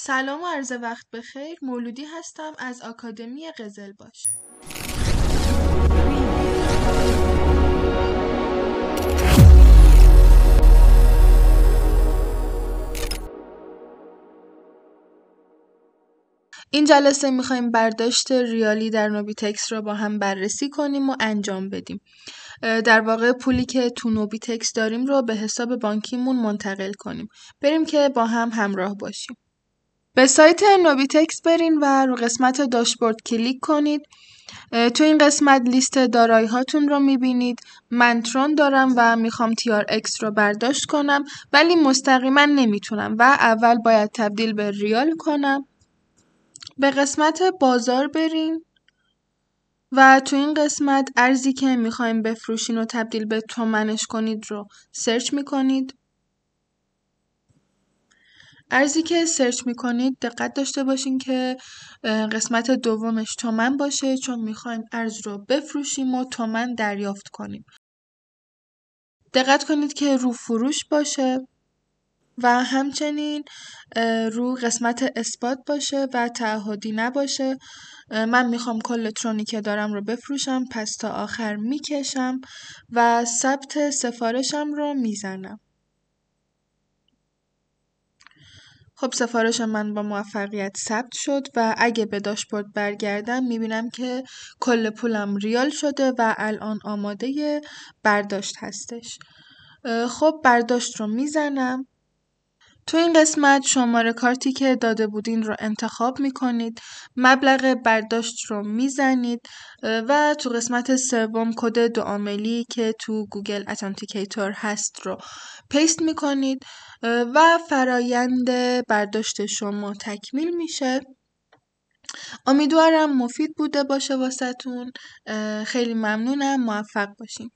سلام و عرض وقت بخیر. مولودی هستم از آکادمی قزلباش. این جلسه میخوایم برداشت ریالی در نوبیتکس را با هم بررسی کنیم و انجام بدیم. در واقع پولی که تو نوبیتکس داریم رو به حساب بانکیمون منتقل کنیم. بریم که با هم همراه باشیم. به سایت نوبیتکس برین و رو قسمت داشبورد کلیک کنید. تو این قسمت لیست دارایی هاتون رو میبینید. من ترون دارم و میخوام TRX رو برداشت کنم ولی مستقیما نمیتونم و اول باید تبدیل به ریال کنم. به قسمت بازار برین و تو این قسمت ارزی که میخوایم بفروشین و تبدیل به تومنش کنید رو سرچ میکنید. ارزی که سرچ میکنید دقت داشته باشین که قسمت دومش تومن باشه چون میخوایم ارز رو بفروشیم و تومن دریافت کنیم. دقت کنید که رو فروش باشه و همچنین رو قسمت اثبات باشه و تعهدی نباشه. من میخوام کل ترونی که دارم رو بفروشم، پس تا آخر میکشم و ثبت سفارشم رو میزنم. خب سفارش من با موفقیت ثبت شد و اگه به داشبورد برگردم میبینم که کل پولم ریال شده و الان آماده برداشت هستش. خب برداشت رو میزنم. تو این قسمت شماره کارتی که داده بودین رو انتخاب میکنید، مبلغ برداشت رو میزنید و تو قسمت سوم کد دوعاملی که تو گوگل اتنتیکیتور هست رو پیست میکنید و فرایند برداشت شما تکمیل میشه. امیدوارم مفید بوده باشه واسهتون. خیلی ممنونم. موفق باشین.